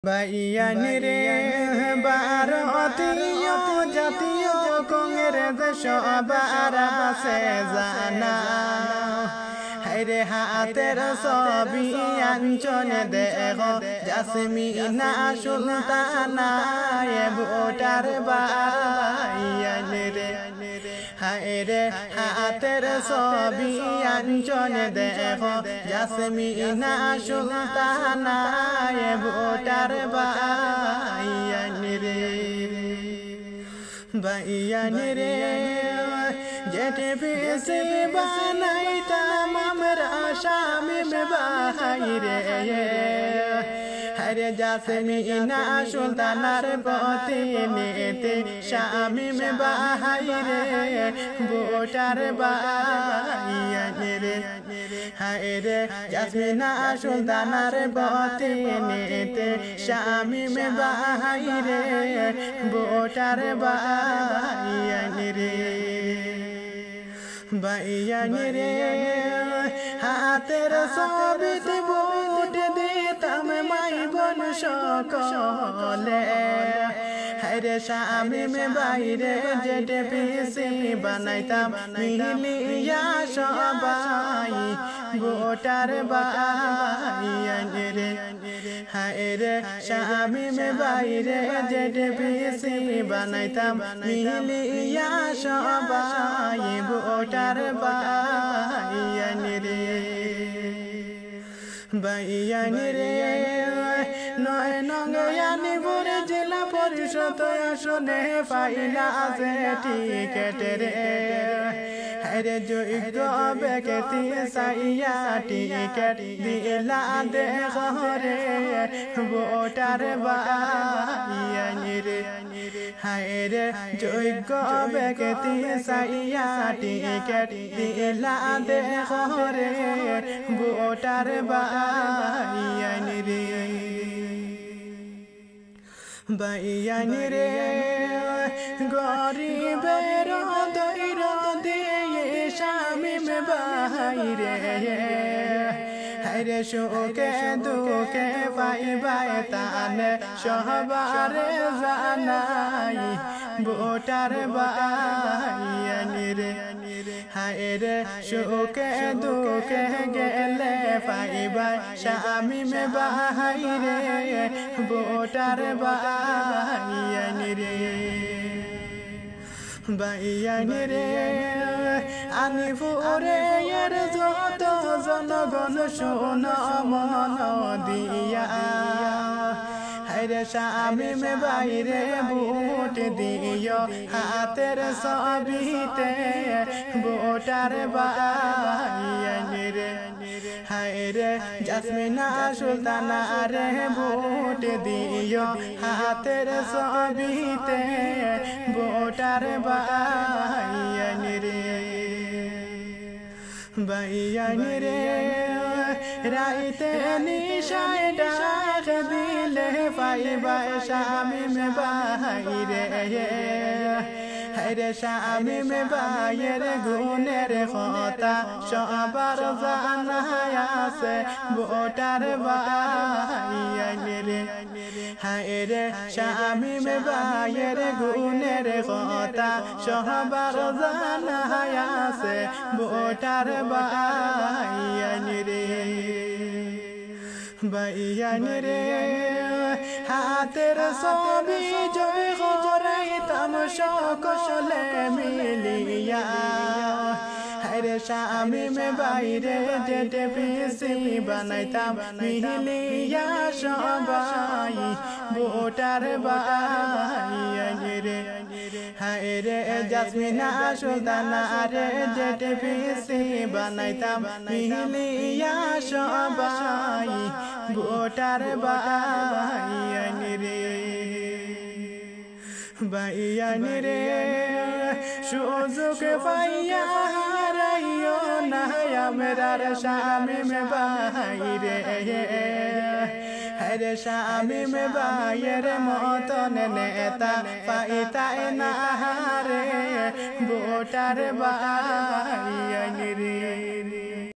বাইয়ানিরে ভারতীয় জাতীয় কংগ্রেস সবার আছে জানা হায়রে হাতের ছবি আঞ্চলে দেখো জাসমিনা সুলতানা ভোটার বাইয়ানিরে হায়রে হাতের ছবি আঞ্চলে দেখো জাসমিনা সুলতানা ভোটার বাইয়ানিরে যেতে বেশি বানাইতাম আমরা শামিম বাইরে হরে জাসমিনা সুলতানার প্রতিনিধি শামিম বাইরে ভোটার বাইয়ানিরে হায়রে জাসমিনা সুলতানার প্রতিনিধি শামিম বাইরে ভোটার বাইয়ানিরে হাতের ছবিতে ভোট দিতাম মাই বোন সকলে হায়রে শামিম বাইরে যেতে পিসি বানাইতাম মিলিয়া সবাই ভোটার বাইয়ানিরে হায়রে শামিম বাইরে যেতে পিসি বানাইতাম মিলিয়া সবাই ভোটার বাইয়ানিরে নয় নঙ্গয়ানি বুড়ি জেলা পরিষদ আসনে পাইলা আছে টিকেট রে হরে যোগ্য ব্যক্তি সাইয়া টিকেট দিলা দেখরে ভোটার বাইয়ানিরে হায়রে যোগ্য ব্যক্তি সাইয়া টিকেট দিলা দেখরে ভোটার বাইয়ানিরে গরিবের দৈর দিয়ে শামিম বাইরে হায়রে সুখে দুঃখে পাইবাই তানে সবারে জানাই ভোটার বাইয়ানিরে হায়রে সুখে দুঃখে গেলে পাইবাই শামিম বাইরে ভোটার বাইয়ানিরে আনিপুরে এর যত জনগণ শোন মন দিয়া হায়রে শামিম বাইরে ভোট দিও হাতের ছবিতে ভোটার বাইয়ানিরে হায়রে জাসমিনা সুলতানা রে ভোট দিও হাতের ছবিতে ভোটার বাইয়ানিরে রাইতে নিশায় ডাক দিলে পাইবা শামিম বাইরে হরে শামিম বাইয়ের গুণের কথা সবার জানা আছে ভোটার বাইয়ানিরে হায়রে শামিম বাইয়ের গুণের কথা সবার জানা আছে ভোটার বাইয়ানিরে হাতের ছবি জয় করাইতাম সকলে মিলিয়া হায়রে শামিম বাইরে যেতে পিসি বানাইতাম মিলিয়া সবাই ভোটার বাইয়ানিরে হায়রে জাসমিনা সুলতানা রে যেতে পিসি বানাইতাম মিলিয়া সবাই ভোটার বাইয়ানিরে সুযোগ পাইয়া হারাইও না আমরার শামিম বাইরে হরে শামিম বাইয়ের মতন নেতা পাইতাই না রে ভোটার বাইয়ানিরে।